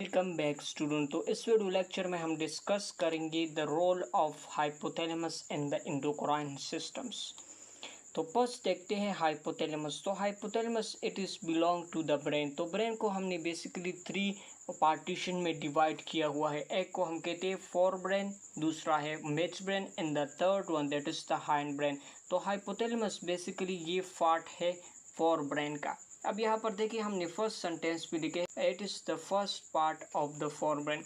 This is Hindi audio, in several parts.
Welcome back student. तो इस वीडियो लेक्चर में हम डिस्कस करेंगे the role of hypothalamus in the endocrine systems. तो फर्स्ट देखते हैं हाइपोथैलेमस। तो hypothalamus it is belong to the brain. तो ब्रेन को हमने बेसिकली 3 पार्टीशन में डिवाइड किया हुआ है। एक को हम कहते हैं फोर ब्रेन, दूसरा है mid brain and the third one that is the hind brain. तो हाइपोथैलेमस बेसिकली ये पार्ट है फोर ब्रेन का। अब यहाँ पर देखिए हमने फर्स्ट सेंटेंस भी लिखे, it is the first part of the fore brain.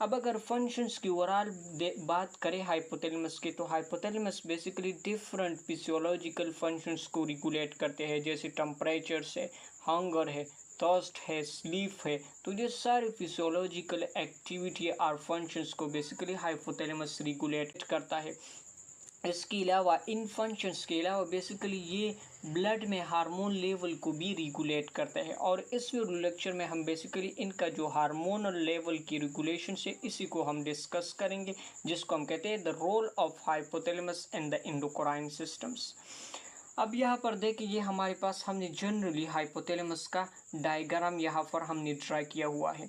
अब अगर फंक्शंस की ओवरऑल बात करें हाइपोथैलेमस की, तो hypothalamus basically different physiological functions को रेगुलेट करते हैं, जैसे टेम्परेचर है, हंगर है, थर्स्ट है, स्लीप है। तो ये सारी फिजियोलॉजिकल एक्टिविटी और फंक्शंस को बेसिकली हाइपोथैलेमस रेगुलेट करता है। इसके अलावा इन फंक्शंस के अलावा बेसिकली ये ब्लड में हार्मोन लेवल को भी रेगुलेट करता है। और इस वीडियो लेक्चर में हम बेसिकली इनका जो हार्मोनल लेवल की रेगुलेशन है इसी को हम डिस्कस करेंगे, जिसको हम कहते हैं the role of hypothalamus in the endocrine systems. अब यहाँ पर देखिए ये हमारे पास हमने जनरली हाइपोथैलेमस का डायग्राम यहाँ पर हमने ड्रा किया हुआ है।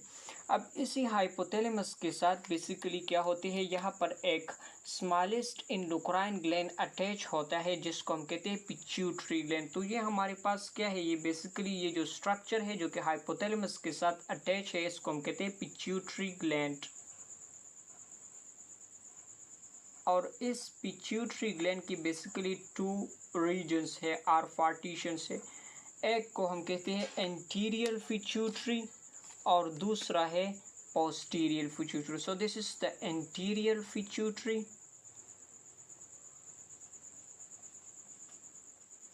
अब इसी हाइपोथैलेमस के साथ बेसिकली क्या होती है, यहाँ पर एक स्मॉलेस्ट एंडोक्राइन ग्लैंड अटैच होता है जिसको हम कहते हैं पिट्यूटरी ग्लैंड। तो ये हमारे पास क्या है, ये बेसिकली ये जो स्ट्रक्चर है जो कि हाइपोथैलेमस के साथ अटैच है इसको हम कहते हैं पिट्यूटरी ग्लैंड। और इस पिट्यूटरी ग्लैंड की बेसिकली 2 रीजन्स है और पार्टीशंस है। एक को हम कहते हैं एंटीरियर पिट्यूटरी और दूसरा है posterior pituitary. So this is the anterior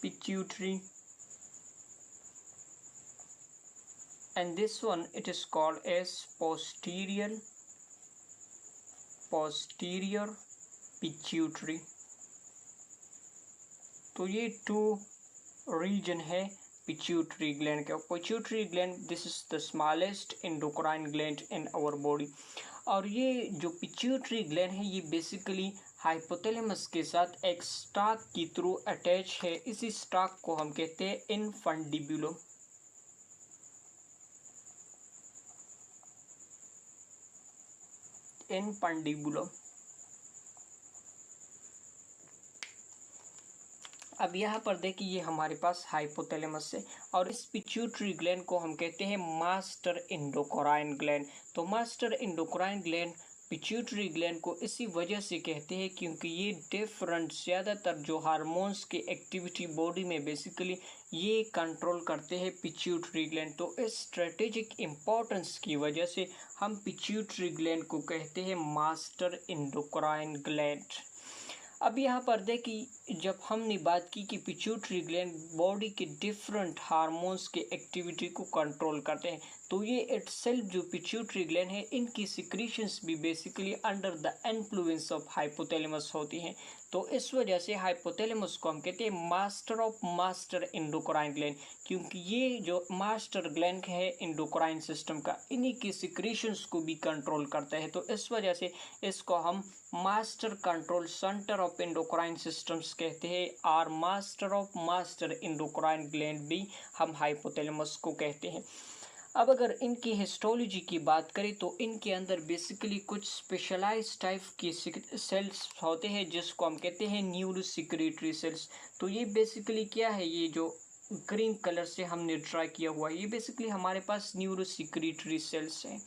pituitary and this one it is called as posterior pituitary। तो ये 2 रीजन है पिट्यूटरी ग्लैंड के। Pituitary gland this is the smallest endocrine gland in our body. और ये जो पिट्यूटरी ग्लैंड है ये बेसिकली हाइपोथैलेमस के साथ एक स्टाक की थ्रू अटैच है। इसी स्टाक को हम कहते हैं इनफंडिबुलम। अब यहाँ पर देखिए ये हमारे पास हाइपोथैलेमस है और इस पिट्यूटरी ग्लैंड को हम कहते हैं मास्टर एंडोक्राइन ग्लैंड। तो master endocrine gland pituitary gland को इसी वजह से कहते हैं क्योंकि ये डिफरेंट ज़्यादातर जो हार्मोन्स की एक्टिविटी बॉडी में बेसिकली ये कंट्रोल करते हैं पिट्यूटरी ग्लैंड। तो इस स्ट्रेटेजिक इम्पोर्टेंस की वजह से हम पिट्यूटरी ग्लैंड को कहते हैं मास्टर एंडोक्राइन ग्लैंड। अब यहाँ पर देखिए जब हमने बात की कि पिट्यूटरी ग्लैंड बॉडी के डिफरेंट हार्मोन्स के एक्टिविटी को कंट्रोल करते हैं, तो ये इटसेल्फ जो पिट्यूटरी ग्लैंड है इनकी सिक्रीशंस भी basically under the influence of hypothalamus होती हैं। तो इस वजह से हाइपोथैलेमस को हम कहते हैं मास्टर एंडोक्राइन ग्लैंड, क्योंकि ये जो मास्टर ग्लैंड है एंडोक्राइन सिस्टम का इन्हीं की सिक्रीशंस को भी कंट्रोल करता है। तो इस वजह से इसको हम master control centre of endocrine systems कहते हैं और मास्टर एंडोक्राइन ग्लैंड भी हम हाइपोथैलेमस को कहते हैं। अब अगर इनकी हिस्टोलॉजी की बात करें तो इनके अंदर बेसिकली कुछ स्पेशलाइज टाइप के सेल्स होते हैं जिसको हम कहते हैं न्यूरोसिक्रेटरी सेल्स। तो ये बेसिकली क्या है, ये जो ग्रीन कलर से हमने ड्रा किया हुआ है ये बेसिकली हमारे पास न्यूरोसिक्रेटरी सेल्स हैं।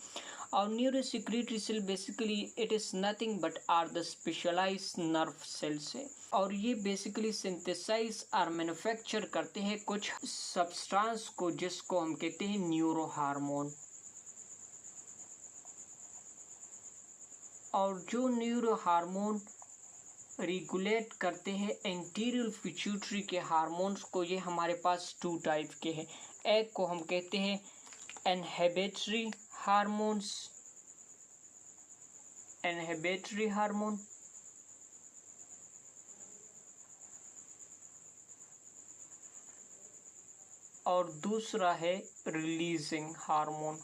और neurosecretory cell basically it is nothing but are the specialised nerve cells है। और ये बेसिकली सिंथेसाइज और मैन्युफैक्चर करते हैं कुछ सब्सटेंस को जिसको हम कहते हैं न्यूरो हार्मोन। और जो न्यूरो हार्मोन रेगुलेट करते हैं एंटीरियर पिट्यूटरी के हार्मोन्स को, ये हमारे पास 2 टाइप के हैं। एक को हम कहते हैं इनहिबिटरी हार्मोन और दूसरा है रिलीजिंग हार्मोन।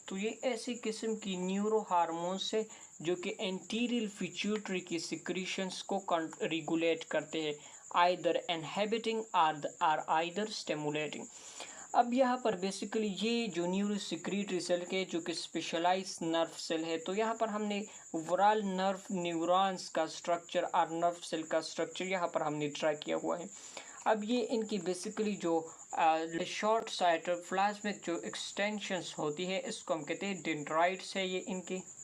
तो ये ऐसी किस्म की न्यूरो हार्मोन्स है जो कि एंटीरियर पिट्यूटरी की सिक्रीशंस को रेगुलेट करते हैं, आइदर इनहिबिटिंग और आइदर स्टिमुलेटिंग। अब यहाँ पर बेसिकली ये जो न्यूरोसेक्रेटरी सेल के जो कि स्पेशलाइज नर्व सेल है, तो यहाँ पर हमने ओवरऑल नर्व न्यूरॉन्स का स्ट्रक्चर और नर्व सेल का स्ट्रक्चर यहाँ पर हमने ट्राई किया हुआ है। अब ये इनकी बेसिकली जो शॉर्ट साइटोप्लाज्मिक जो एक्सटेंशंस होती है, इसको हम कहते हैं डेंड्राइट्स है ये इनके।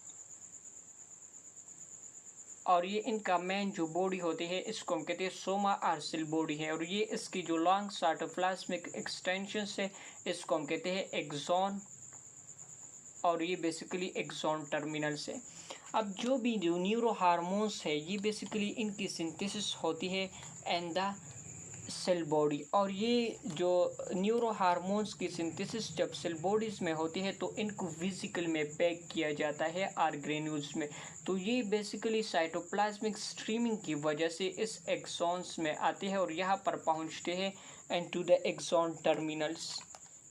और ये इनका मेन जो बॉडी होती है, इसको हम कहते हैं सोमा आर्सिल बॉडी है। और ये इसकी जो लॉन्ग साइटोप्लाज्मिक एक्सटेंशंस है, इसको हम कहते हैं एक्सॉन। और ये बेसिकली एक्सॉन टर्मिनल्स है। अब जो भी जो न्यूरो हार्मोन्स है, ये बेसिकली इनकी सिंथेसिस होती है इन द सेल बॉडी। और ये जो न्यूरो हार्मोन्स की सिंथेसिस जब सेल बॉडीज़ में होती है, तो इनको वेसिकल में पैक किया जाता है आर ग्रेन्यूल्स में। तो ये बेसिकली साइटोप्लाज्मिक स्ट्रीमिंग की वजह से इस एक्सॉन्स में आते हैं और यहाँ पर पहुँचते हैं इनटू द एक्सॉन टर्मिनल्स।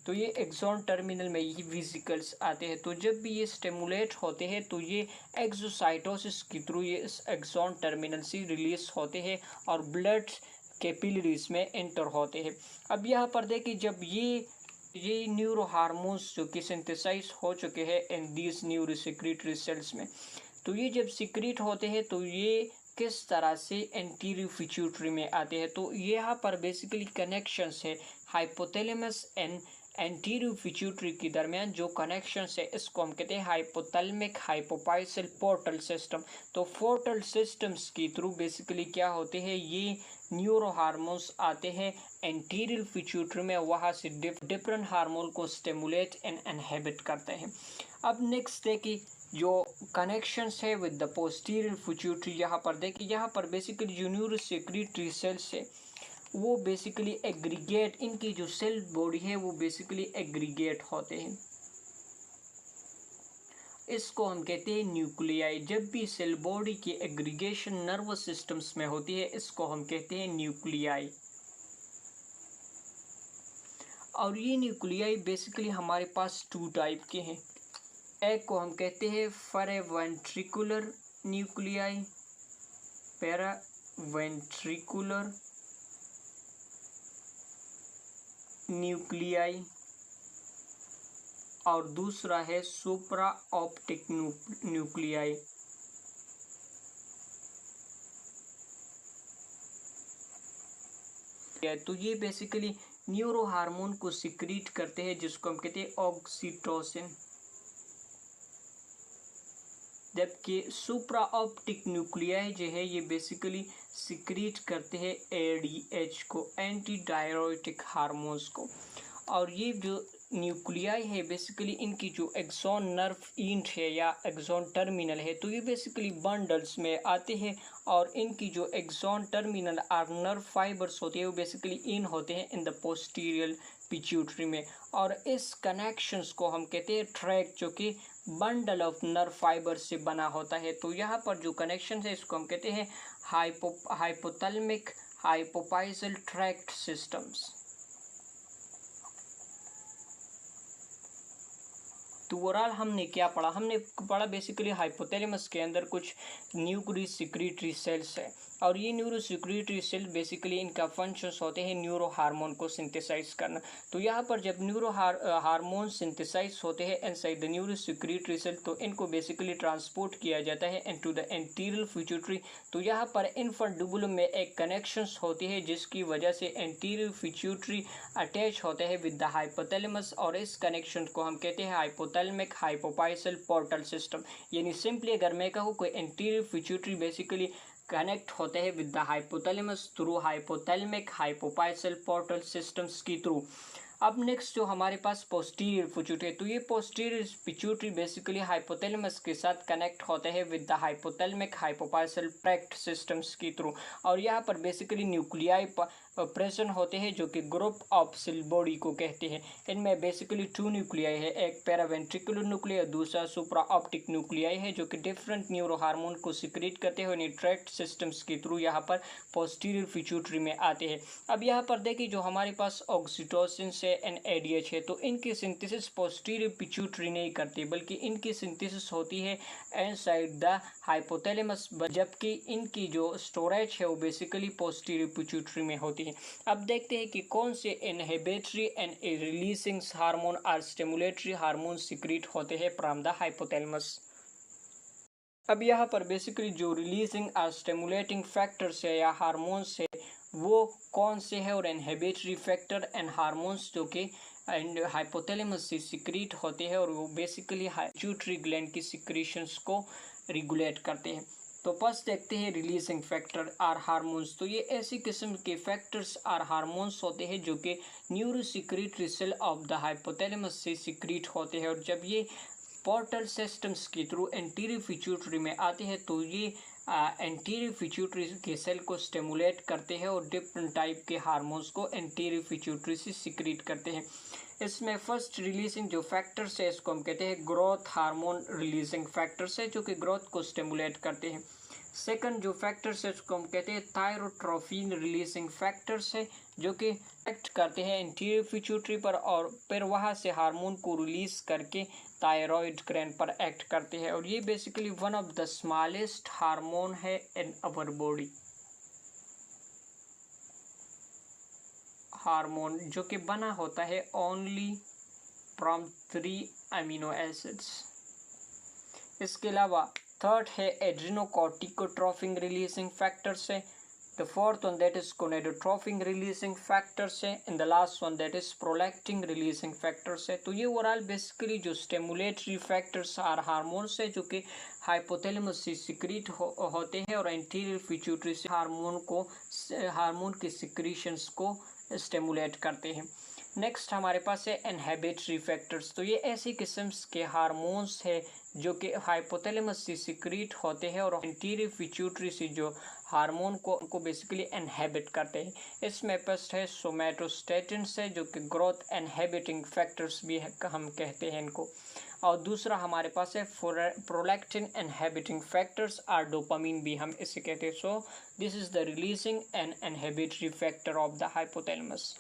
तो ये एक्सॉन टर्मिनल में ये वेसिकल्स आते हैं। तो जब भी ये स्टिमुलेट होते हैं, तो ये एक्सोसाइटोसिस के थ्रू ये इस एक्सॉन टर्मिनल से रिलीज होते हैं और ब्लड कैपिलरीज में एंटर होते हैं। अब यहाँ पर देखिए, जब ये न्यूरो हार्मोन्स जो कि सिंथेसाइज हो चुके हैं इन दीज न्यूरोसेक्रेटरी सेल्स में, तो ये जब सीक्रेट होते हैं, तो ये किस तरह से एंटीरियर पिट्यूटरी में आते हैं। तो यहाँ पर बेसिकली कनेक्शंस है हाइपोथैलेमस एंड एंटीरियर पिट्यूटरी के दरमियान जो कनेक्शंस है, इसको हम कहते हैं हाइपोथैलेमिक हाइपोफाइसल पोर्टल सिस्टम। तो पोर्टल सिस्टम्स के थ्रू बेसिकली क्या होते हैं, ये न्यूरो हार्मोन्स आते हैं एंटीरियर पिट्यूटरी में, वहाँ से डिफरेंट हार्मोन को स्टिमुलेट एंड इनहिबिट करते हैं। अब नेक्स्ट है कि जो कनेक्शंस है विद द पोस्टीरियर पिट्यूटरी, यहाँ पर देखिए, यहाँ पर बेसिकली जो न्यूरोसेक्रेटरी सेल्स है, वो बेसिकली एग्रीगेट, इनकी जो सेल बॉडी है वो बेसिकली एग्रीगेट होते हैं। इसको हम कहते हैं न्यूक्लियाई। जब भी सेल बॉडी की एग्रीगेशन नर्वस सिस्टम्स में होती है, इसको हम कहते हैं न्यूक्लियाई। और ये न्यूक्लियाई बेसिकली हमारे पास टू टाइप के हैं। एक को हम कहते हैं पैरावेंट्रिकुलर न्यूक्लियाई, पैरावेंट्रिकुलर न्यूक्लियाई, और दूसरा है सुप्रा ऑप्टिक न्यूक्लियाई। तो ये बेसिकली न्यूरो हार्मोन को सिक्रीट करते हैं, जिसको हम कहते हैं ऑक्सीटोसिन। जबकि सुप्रा ऑप्टिक न्यूक्लियाई जो है, ये बेसिकली सिक्रीट करते हैं एडीएच को, एंटी डायरेटिक हार्मोन्स को। और ये जो न्यूक्लियाई है बेसिकली इनकी जो एक्सॉन नर्व इंट है या एक्सॉन टर्मिनल है, तो ये बेसिकली बंडल्स में आते हैं। और इनकी जो एक्सॉन टर्मिनल और नर्व फाइबर्स होते हैं, वो बेसिकली इन होते हैं इन द पोस्टीरियर पिट्यूटरी में। और इस कनेक्शंस को हम कहते हैं ट्रैक, जो कि बंडल ऑफ नर्व फाइबर से बना होता है। तो यहाँ पर जो कनेक्शन है, इसको हम कहते हैं हाइपोथैलेमिक हाइपोफाइसल ट्रैक्ट सिस्टम्स। तो ओवरऑल हमने क्या पढ़ा, हमने पढ़ा बेसिकली हाइपोथैलेमस के अंदर कुछ न्यूरोसेक्रेटरी सेल्स है। और ये न्यूरोसेक्रेटरी सेल बेसिकली इनका फंक्शंस होते हैं न्यूरो हार्मोन को सिंथेसाइज करना। तो यहाँ पर जब न्यूरो हार्मोन सिंथेसाइज होते हैं इनसाइड द न्यूरोसेक्रेटरी सेल, तो इनको बेसिकली ट्रांसपोर्ट किया जाता है इनटू द एंटीरियर पिट्यूटरी। तो यहाँ पर इन्फ्राट्यूबुलम में एक कनेक्शंस होती है, जिसकी वजह से एंटीरियर पिट्यूटरी अटैच होते हैं विद द हाइपोथैलेमस। और इस कनेक्शन को हम कहते हैं हाइपोथैलेमिक हाइपोफाइसल पोर्टल सिस्टम। यानी सिंपली अगर मैं कहूँ कोई एंटीरियर पिट्यूटरी बेसिकली कनेक्ट होते हैं with the hypothalamus through hypothalamic hypophyseal portal systems की थ्रू। अब नेक्स्ट जो हमारे पास पोस्टीरियर पिट्यूटरी है, तो ये पोस्टीरियर पिट्यूटरी बेसिकली हाइपोथैलेमस के साथ कनेक्ट होते हैं with the hypothalamic hypophyseal tract systems की थ्रू। और यहाँ पर बेसिकली न्यूक्लियाई प्रेजेंट होते हैं, जो कि ग्रुप ऑफ सेल बॉडी को कहते हैं। इनमें बेसिकली टू न्यूक्लियाई है, एक पैरावेंट्रिकुलर न्यूक्लियाई, दूसरा सुप्रा ऑप्टिक न्यूक्लियाई है, जो कि डिफरेंट न्यूरो हार्मोन को सिक्रेट करते हैं और ट्रैक्ट सिस्टम्स के थ्रू यहाँ पर पोस्टीरियर पिट्यूटरी में आते हैं। अब यहाँ पर देखिए, जो हमारे पास ऑक्सीटोसिन से एंड एडीएच है, तो इनकी सिंथेसिस पोस्टीरियर पिट्यूटरी नहीं करती, बल्कि इनकी सिंथेसिस होती है इनसाइड द हाइपोथैलेमस, जबकि इनकी जो स्टोरेज है वो बेसिकली पोस्टीरियर पिट्यूटरी में होती है। होती है। अब देखते हैं कि कौन से इनहिबिटरी एंड रिलीजिंग हार्मोन और स्टिमुलेटरी हार्मोन सिक्रीट होते हैं फ्रॉम द हाइपोथैलेमस। अब यहाँ पर बेसिकली जो रिलीजिंग और स्टिमुलेटिंग फैक्टर्स है या हार्मोन्स है वो कौन से है, और इनहिबिटरी फैक्टर एंड हार्मोन्स जो कि हाइपोथैलेमस से सिक्रीट होते हैं और वो बेसिकली पिट्यूटरी ग्लैंड की सिक्रीशंस को रेगुलेट करते हैं। तो फर्स्ट देखते हैं रिलीजिंग फैक्टर और हार्मोन्स। तो ये ऐसी किस्म के फैक्टर्स और हार्मोन्स होते हैं जो कि न्यूरोसिक्रीटरी सेल ऑफ द हाइपोथैलेमस से सिक्रीट होते हैं, और जब ये पोर्टल सिस्टम्स के थ्रू एंटीरियर पिट्यूटरी में आते हैं तो ये एंटीरियर पिट्यूटरी के सेल को स्टिमुलेट करते हैं और डिफरेंट टाइप के हार्मोन्स को एंटीरियर पिट्यूटरी से सिक्रीट करते हैं। इसमें फर्स्ट रिलीजिंग जो फैक्टर्स है इसको हम कहते हैं ग्रोथ हार्मोन रिलीजिंग फैक्टर्स है जो कि ग्रोथ को स्टिमुलेट करते हैं। सेकंड जो फैक्टर्स है उसको हम कहते हैं थायरोट्रोफिन रिलीजिंग फैक्टर्स है जो कि एक्ट करते हैं एंटीरियर पिट्यूटरी पर और फिर वहाँ से हार्मोन को रिलीज करके थायराइड ग्लैंड पर एक्ट करते हैं, और ये basically one of the smallest hormone है इन अवर बॉडी। हार्मोन जो कि बना होता है ओनली फ्रॉम 3 अमीनो एसिड्स। इसके अलावा थर्ड है एड्रिनोकॉर्टिकोट्रोफिन रिलीजिंग फैक्टर्स है। The fourth one that is gonadotrophin releasing factors है, and the last one that is prolactin releasing factors है। तो ये ओवरऑल बेसिकली जो स्टिमुलेटरी फैक्टर्स और हार्मोन्स है जो कि हाइपोथैलेमस से सिक्रीट होते हैं और एंटीरियर पिट्यूटरी से हार्मोन के सिक्रीशंस को स्टिमुलेट करते हैं। नेक्स्ट हमारे पास है इनहिबिटरी फैक्टर्स। तो ये ऐसी किस्म के हार्मोन्स है जो कि हाइपोथैलेमस से सिक्रीट होते हैं और एंटीरियर पिट्यूटरी से जो हार्मोन को बेसिकली इनहिबिट करते हैं। इसमें फर्स्ट है सोमैटोस्टैटिन्स है जो कि ग्रोथ इनहिबिटिंग फैक्टर्स भी है, हम कहते हैं इनको, और दूसरा हमारे पास है प्रोलैक्टिन इनहिबिटिंग फैक्टर्स और डोपामिन भी हम इसे कहते हैं। So this is the releasing and inhibitory factor of the hypothalamus.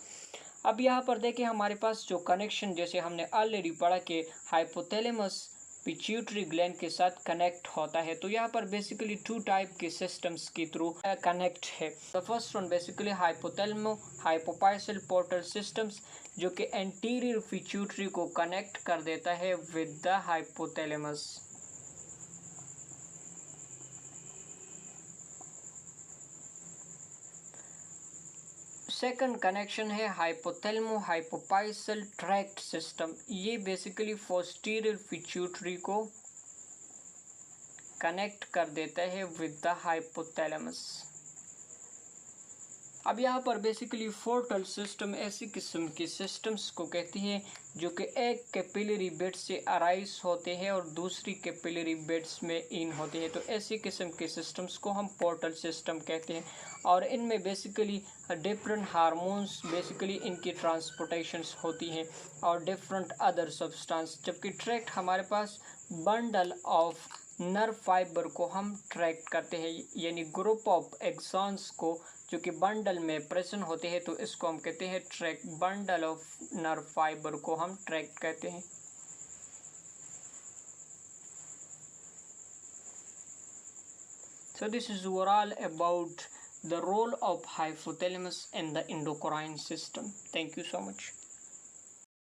अब यहाँ पर देखें हमारे पास जो कनेक्शन, जैसे हमने ऑलरेडी पढ़ा कि हाइपोथैलेमस पिट्यूटरी ग्लैंड के साथ कनेक्ट होता है, तो यहाँ पर बेसिकली 2 टाइप के सिस्टम्स के थ्रू कनेक्ट है। The first one basically hypothalamo hypophyseal portal systems जो कि एंटीरियर पिट्यूटरी को कनेक्ट कर देता है with the hypothalamus. Second connection है हाइपोथैलेमो हाइपोफाइसल ट्रैक्ट सिस्टम। ये बेसिकली पोस्टीरियर पिट्यूटरी को कनेक्ट कर देता है विद द हाइपोथैलेमस। अब यहाँ पर बेसिकली पोर्टल सिस्टम ऐसी किस्म के सिस्टम्स को कहती है जो कि एक कैपिलरी बेड से अराइज होते हैं और दूसरी कैपिलरी बेड्स में इन होते हैं। तो ऐसी किस्म के सिस्टम्स को हम पोर्टल सिस्टम कहते हैं, और इनमें बेसिकली डिफरेंट हार्मोन्स बेसिकली इनकी ट्रांसपोर्टेशंस होती हैं और डिफरेंट अदर सब्सटेंस। जबकि ट्रैक्ट हमारे पास बंडल ऑफ नर्व फाइबर को हम ट्रैक करते हैं, यानी ग्रुप ऑफ एक्सॉन्स को जो कि बंडल में प्रेजेंट होते हैं, तो इसको हम कहते हैं track. Bundle of nerve fibre को हम ट्रैक कहते हैं। So this is overall about the role of hypothalamus in the endocrine system. Thank you so much.